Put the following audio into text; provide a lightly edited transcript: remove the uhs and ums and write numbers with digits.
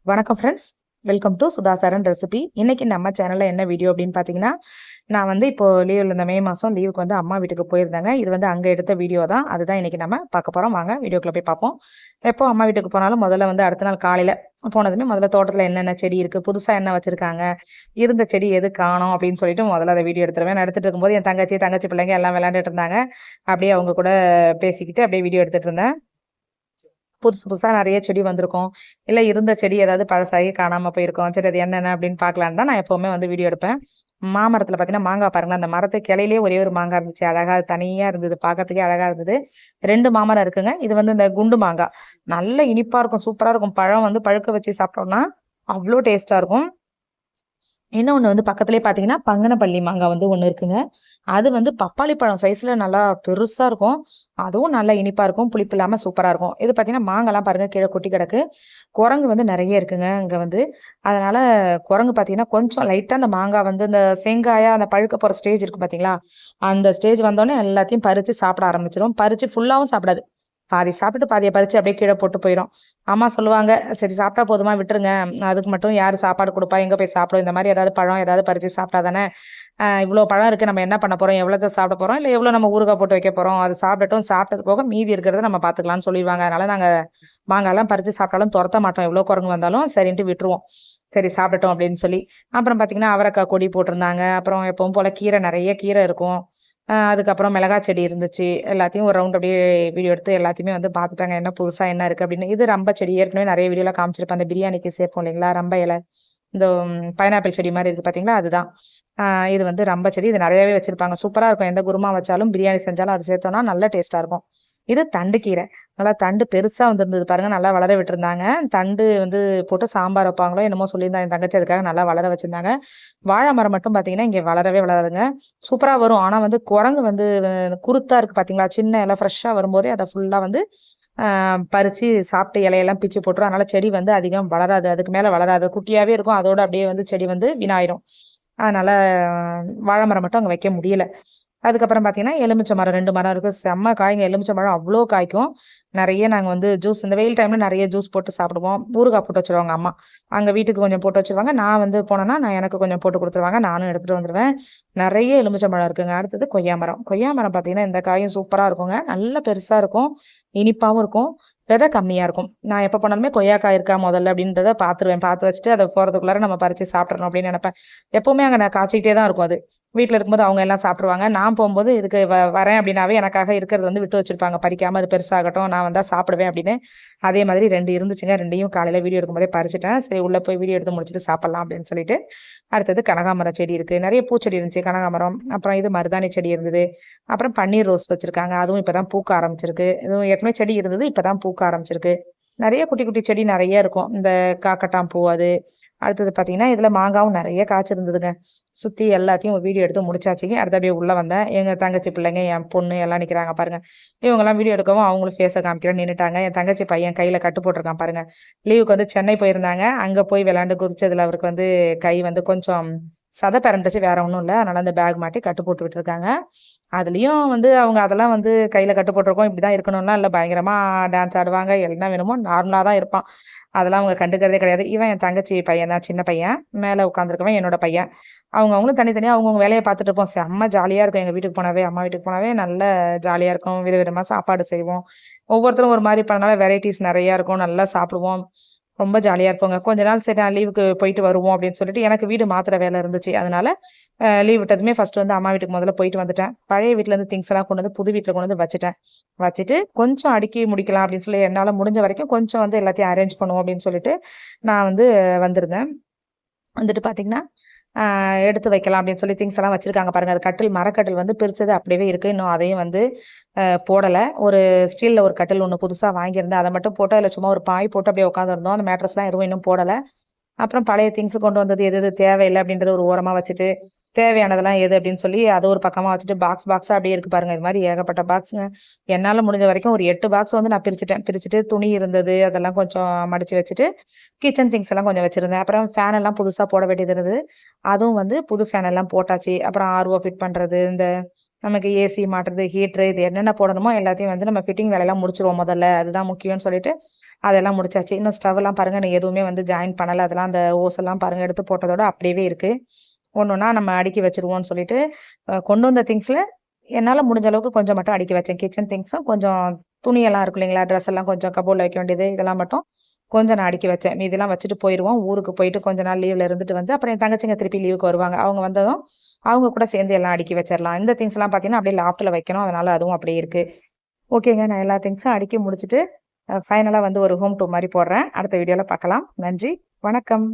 வணக்கம் friends, welcome to Sudhasaran recipe. இன்னைக்கு நம்ம சேனல்ல என்ன வீடியோ அப்படின்னு பார்த்தீங்கன்னா, நான் வந்து இப்போ லீவ்ல இந்த மே மாதம் லீவுக்கு வந்து அம்மா வீட்டுக்கு போயிருந்தேங்க. இது வந்து அங்கே எடுத்த வீடியோ தான். அதுதான் இன்னைக்கு நம்ம பார்க்க போகிறோம். வாங்க வீடியோக்குள்ள போய் பார்ப்போம். எப்போ அம்மா வீட்டுக்கு போனாலும் முதல்ல வந்து அடுத்த நாள் காலையில் போனதுமே முதல்ல தோட்டத்தில் என்னென்ன செடி இருக்குது, புதுசாக என்ன வச்சுருக்காங்க, இருந்த செடி எது காணோம் அப்படின்னு சொல்லிட்டு முதல்ல அதை வீடியோ எடுத்துருவேன். நான் எடுத்துகிட்டு இருக்கும்போது என் தங்கச்சி பிள்ளைங்க எல்லாம் விளையாண்டுட்டு இருந்தாங்க. அப்படியே அவங்க கூட பேசிக்கிட்டு அப்படியே வீடியோ எடுத்துகிட்டு இருந்தேன். புதுசு புதுசா நெறைய செடி வந்திருக்கும். இல்ல இருந்த செடி ஏதாவது பழசாகி காணாம போயிருக்கும். சரி அது என்னென்ன அப்படின்னு பார்க்கலான்னு தான் நான் எப்பவுமே வந்து வீடியோ எடுப்பேன். மாமரத்துல பார்த்தீங்கன்னா, மாங்கா பாருங்களேன். அந்த மரத்து கிளையிலேயே ஒரே ஒரு மாங்கா இருந்துச்சு. அழகா அது தனியா இருந்தது. பார்க்கறதுக்கே அழகா இருந்தது. 2 மாமரம் இருக்குங்க. இது வந்து இந்த குண்டு மாங்கா. நல்ல இனிப்பா இருக்கும். சூப்பரா இருக்கும். பழம் வந்து பழுக்க வச்சு சாப்பிட்டோம்னா, அவ்ளோ டேஸ்ட்டா இருக்கும். இன்னொன்னு வந்து பக்கத்திலேயே பார்த்தீங்கன்னா, பங்கனப்பள்ளி மாங்கா வந்து ஒண்ணு இருக்குங்க. அது வந்து பப்பாளி பழம் சைஸ்ல நல்லா பெருசா இருக்கும். அதுவும் நல்லா இனிப்பா இருக்கும். புளிப்பு இல்லாம சூப்பரா இருக்கும். இது பார்த்தீங்கன்னா, மாங்காலாம் பாருங்க கீழ கொட்டி கிடக்கு. குரங்கு வந்து நெறைய இருக்குங்க இங்க வந்து. அதனால குரங்கு பார்த்தீங்கன்னா, கொஞ்சம் லைட்டா அந்த மாங்கா வந்து இந்த செங்காயா அந்த பழுக்க போற ஸ்டேஜ் இருக்கு பார்த்தீங்களா? அந்த ஸ்டேஜ் வந்தோனே எல்லாத்தையும் பறிச்சு சாப்பிட ஆரம்பிச்சுரும். பறிச்சு ஃபுல்லாவும் சாப்பிடாது. பாதி சாப்பிட்டுட்டு பாதிய பறிச்சு அப்படியே கீழ போட்டு போயிரும். அம்மா சொல்லுவாங்க, "சரி சாப்பிட்டா போதுமா விட்டுருங்க. அதுக்கு மட்டும் யாரு சாப்பாடு குடுப்பா? எங்க போய் சாப்பிடும்? இந்த மாரி ஏதாவது பழம் ஏதாவது பறிச்சு சாப்பிட்டா தானே, இவ்ளோ பழம் இருக்கு. நம்ம என்ன பண்ண போறோம்? எவ்வளோத சாப்பிட போறோம்? இல்ல எவ்வளோ நம்ம ஊறுகாய் போட்டு வைக்க போறோம்? அது சாப்பிடட்டும். சாப்பிட்டது போக மீதி இருக்கிறத நம்ம பார்த்துக்கலாம்னு சொல்லிருவாங்க. அதனால நாங்க மாங்காலாம் பறிச்சு சாப்பிட்டாலும் தொரத்த மாட்டோம். எவ்வளோ குரங்கு வந்தாலும் சரின்ட்டு விட்டுருவோம். சரி சாப்பிடட்டும் அப்படின்னு சொல்லி. அப்புறம் பார்த்தீங்கன்னா, அவரைக்காய் கொடி போட்டிருந்தாங்க. அப்புறம் எப்பவும் போல கீரை நெறைய கீரை இருக்கும். அதுக்கப்புறம் மிளகாய் செடி இருந்துச்சு. எல்லாத்தையும் ஒரு ரவுண்ட் அப்படியே வீடியோ எடுத்து எல்லாத்தையுமே வந்து பார்த்துட்டாங்க. என்ன புதுசா என்ன இருக்கு அப்படின்னு. இது ரம்ப செடி. ஏற்கனவே நெறைய வீடியோல காமிச்சிருப்பேன். அந்த பிரியாணிக்கு சேர்ப்போம் இல்லைங்களா? ரம்ப இல. இந்த பைனாப்பிள் செடி மாரி இருக்கு பார்த்தீங்களா? அதுதான். ஆ இது வந்து ரம்ப செடி. இது நெறையாவே வச்சிருப்பாங்க. சூப்பரா இருக்கும். எந்த குருமா வச்சாலும், பிரியாணி செஞ்சாலும் அது சேர்த்தோம்னா நல்ல டேஸ்ட்டா இருக்கும். இது தண்டு கீரை. நல்லா தண்டு பெருசா வந்திருந்தது பாருங்க. நல்லா வளர விட்டுருந்தாங்க. தண்டு வந்து போட்டு சாம்பார் வைப்பாங்களோ என்னமோ சொல்லியிருந்தா என் தங்கச்சி அதுக்காக நல்லா வளர வச்சிருந்தாங்க. வாழை மரம் மட்டும் பார்த்தீங்கன்னா, இங்க வளரவே வளராதுங்க. சூப்பரா வரும். ஆனா வந்து குரங்கு வந்து குருத்தா இருக்கு பார்த்தீங்களா? சின்ன இலை ஃப்ரெஷ்ஷா வரும்போதே அத ஃபுல்லா வந்து அ பறிச்சு சாப்பிட்டு இலையெல்லாம் பிச்சு போட்டுரும். அதனால செடி வந்து அதிகம் வளராது. அதுக்கு மேல வளராது. குட்டியாவே இருக்கும். அதோட அப்படியே வந்து செடி வந்து வீணாயிரும். அதனால வாழை மரம் மட்டும் அங்க வைக்க முடியல. அதுக்கப்புறம் பார்த்தீங்கன்னா, எலுமிச்சை மரம் 2 மரம் இருக்கு. செம்ம காய்ங்க. எலுமிச்சை பழம் அவ்ளோ காய்க்கும். நெறைய நாங்க வந்து ஜூஸ் இந்த வெயில் டைம்ல நெறைய ஜூஸ் போட்டு சாப்பிடுவோம். ஊறுகாய் போட்டு வச்சுருவாங்க அம்மா. அங்க வீட்டுக்கு கொஞ்சம் போட்டு வச்சுருவாங்க. நான் வந்து போனேன்னா, நான் எனக்கு கொஞ்சம் போட்டு குடுத்துருவாங்க. நானும் எடுத்துட்டு வந்துருவேன். நெறைய எலுமிச்சை பழம் இருக்குங்க. அடுத்தது கொய்யா மரம். கொய்யா மரம் பார்த்தீங்கன்னா, இந்த காயும் சூப்பரா இருக்குங்க. நல்ல பெருசா இருக்கும். இனிப்பாவும் இருக்கும். விதை கம்மியா இருக்கும். நான் எப்ப போனாலுமே கொய்யாக்காய் இருக்கா முதல்ல அப்படின்றத பார்த்துருவேன். பார்த்து வச்சுட்டு அத போறதுக்குள்ளார நம்ம பறிச்சு சாப்பிட்றணும் அப்படின்னு நெனைப்பேன். எப்பவுமே அங்க நான் காய்ச்சிக்கிட்டே தான் இருக்கும் அது. வீட்ல இருக்கும்போது அவங்க எல்லாம் சாப்ட்டுருவாங்க. நான் போம்போது இதுக்கு வரேன் அப்டின்னாவே எனக்காக இருக்கிறது வந்து விட்டு வச்சிருப்பாங்க. பறிக்காம அது பெருசாகட்டும். நான் வந்தா சாப்பிடுவேன் அப்டின்னு. அதே மாதிரி 2 இருந்துச்சுங்க. 2யும் காலையில வீடியோ எடுக்கும்போதே பறிச்சுட்டேன். சரி உள்ள போய் வீடியோ எடுத்து முடிச்சுட்டு சாப்பிடலாம் அப்டின்னு சொல்லிட்டு. அடுத்தது கனகாமரம் செடி இருக்கு. நெறைய பூச்செடி இருந்துச்சு. கனகாமரம். அப்புறம் இது மருதாணி செடி இருந்தது. அப்புறம் பன்னீர் ரோஸ் வச்சிருக்காங்க. அதுவும் இப்ப தான் பூக்க ஆரம்பிச்சிருக்கு. இதுவும் ஏற்கனவே செடி இருந்தது. இப்ப தான் பூக்க ஆரம்பிச்சிருக்கு. நெறைய குட்டி, குட்டி செடி நெறைய இருக்கும். இந்த காக்கட்டான் பூ அது. அடுத்தது பார்த்தீங்கன்னா, இதுல மாங்காவும் நெறைய காய்ச்சிருந்ததுங்க. சுத்தி எல்லாத்தையும் ஒரு வீடியோ எடுத்து முடிச்சாச்சுங்க. அடுத்து அப்படியே உள்ள வந்தேன். எங்க தங்கச்சி பிள்ளைங்க, என் பொண்ணு எல்லாம் நிக்கிறாங்க பாருங்க. இவங்கலாம் வீடியோ எடுக்கவும் அவங்களும் ஃபேஸ காமிக்கிறேன்னு நின்னுட்டாங்க. என் தங்கச்சி பையன் கையில கட்டு போட்டுருக்கான் பாருங்க. லீவுக்கு வந்து சென்னை போயிருந்தாங்க. அங்க போய் விளையாண்டு குதிச்சதுல அவருக்கு வந்து கை வந்து கொஞ்சம் சத பெரண்டுச்சு. வேற ஒண்ணும் இல்ல. அதனால அந்த பேக் மாட்டி கட்டு போட்டு விட்டுருக்காங்க. அதுலயும் வந்து அவங்க அதெல்லாம் வந்து கையில கட்டு போட்டுருக்கோம். இப்படிதான் இருக்கணும்லாம் இல்ல. பயங்கரமா டான்ஸ் ஆடுவாங்க. என்ன வேணுமோ நார்மலா தான் இருப்பான். அதெல்லாம் அவங்க கண்டுக்கிறதே கிடையாது. இவன் என் தங்கச்சி பையன் தான், சின்ன பையன். மேல உட்காந்துருக்கவன் என்னோட பையன். அவங்களும் தனித்தனியா அவங்கவங்க வேலைய பார்த்துட்டு இருப்போம். செம்ம ஜாலியா இருக்கும் எங்க வீட்டுக்கு போனாவே, அம்மா வீட்டுக்கு போனாவே நல்ல ஜாலியா இருக்கும். விதவிதமா சாப்பாடு செய்வோம். ஒவ்வொருத்தரும் ஒரு மாரி பண்ணனால வெரைட்டீஸ் நெறையா இருக்கும். நல்லா சாப்பிடுவோம். ரொம்ப ஜாலியா இருப்போங்க. கொஞ்ச நாள் சரி நான் லீவுக்கு போயிட்டு வருவோம் அப்படின்னு சொல்லிட்டு எனக்கு வீடு மாத்துற வேலை இருந்துச்சு. அதனால லீவ் விட்டதுமே ஃபர்ஸ்ட் வந்து அம்மா வீட்டுக்கு முதல்ல போயிட்டு வந்துட்டேன். பழைய வீட்லருந்து திங்ஸ் எல்லாம் கொண்டு வந்து புது வீட்ல கொண்டு வந்து வச்சுட்டேன். வச்சுட்டு கொஞ்சம் அடுக்கி முடிக்கலாம் அப்படின்னு சொல்லி என்னால முடிஞ்ச வரைக்கும் கொஞ்சம் வந்து எல்லாத்தையும் அரேஞ்ச் பண்ணுவோம் அப்படின்னு சொல்லிட்டு நான் வந்து வந்திருந்தேன். வந்துட்டு பார்த்தீங்கன்னா, எடுத்து வைக்கலாம் அப்படின்னு சொல்லி திங்ஸ் எல்லாம் வச்சிருக்காங்க பாருங்க. அது கட்டில் மரக்கட்டில் வந்து பிரிச்சது அப்படியே இருக்கு. இன்னும் அதையும் வந்து போடல. ஒரு ஸ்டீல்ல ஒரு கட்டில் ஒண்ணு புதுசா வாங்கியிருந்தேன். அத மட்டும் போட்டு அதில சும்மா ஒரு பாய் போட்டு அப்படியே உட்காந்துருந்தோம். அந்த மேட்ரஸ்லாம் எதுவும் இன்னும் போடல. அப்புறம் பழைய திங்ஸ் கொண்டு வந்தது எது எது தேவையில்ல அப்படின்றத ஒரு ஓரமா வச்சுட்டு, தேவையானதெல்லாம் எது அப்படின்னு சொல்லி அத ஒரு பக்கமா வச்சுட்டு பாக்ஸா அப்படியே இருக்கு பாருங்க. இது மாரி ஏகப்பட்ட பாக்ஸுங்க. என்னால முடிஞ்ச வரைக்கும் ஒரு 8 பாக்ஸ் வந்து நான் பிரிச்சுட்டேன். பிரிச்சுட்டு துணி இருந்தது அதெல்லாம் கொஞ்சம் மடிச்சு வச்சுட்டு, கிச்சன் திங்ஸ் எல்லாம் கொஞ்சம் வச்சிருந்தேன். அப்புறம் ஃபேன் எல்லாம் புதுசா போட வேண்டியது இருந்தது. அதுவும் வந்து புது ஃபேன் எல்லாம் போட்டாச்சு. அப்புறம் ஆர்ஓ ஃபிட் பண்றது, இந்த நமக்கு ஏசி மாட்டுறது, ஹீட்டரு இது என்னென்ன போடணுமோ எல்லாத்தையும் வந்து நம்ம ஃபிட்டிங் வேலையெல்லாம் முடிச்சுருவோம் முதல்ல. அதுதான் முக்கியம்னு சொல்லிட்டு, அதெல்லாம் முடிச்சாச்சு. இன்னும் ஸ்டவ்லாம் பாருங்க நான் எதுவுமே வந்து ஜாயின் பண்ணல. அதெல்லாம் அந்த ஓஸெல்லாம் பாருங்க எடுத்து போட்டதோட அப்படியே இருக்கு. ஒண்ணொன்னா நம்ம அடுக்கி வச்சுருவோம்னு சொல்லிட்டு, கொண்டு வந்த திங்ஸ்ல என்னால முடிஞ்ச அளவுக்கு கொஞ்சம் மட்டும் அடுக்கி வச்சேன். கிச்சன் திங்ஸும் கொஞ்சம் துணியெல்லாம் இருக்கும் இல்லைங்களா? ட்ரெஸ் எல்லாம் கொஞ்சம் கபோர்ட்ல வைக்க வேண்டியது, இதெல்லாம் மட்டும் கொஞ்சம் நான் அடுக்கி வச்சேன். மீதிலாம் வச்சுட்டு போயிருவோம். ஊருக்கு போயிட்டு கொஞ்ச நாள் லீவ்ல இருந்துட்டு வந்து, அப்புறம் என் தங்கச்சிங்க திருப்பி லீவுக்கு வருவாங்க. அவங்க வந்ததும், அவங்க கூட சேர்ந்து எல்லாம் அடுக்கி வச்சிரலாம். இந்த திங்ஸ்லாம் பார்த்தீங்கன்னா, அப்படியே லாஃப்ட்ல வைக்கணும். அதனால அதுவும் அப்படியே இருக்கு. ஓகேங்க. நான் எல்லா திங்ஸும் அடுக்கி முடிச்சுட்டு, ஃபைனலா வந்து ஒரு ஹோம் டூர் மாரி போடுறேன். அடுத்த வீடியோல பார்க்கலாம். நன்றி. வணக்கம்.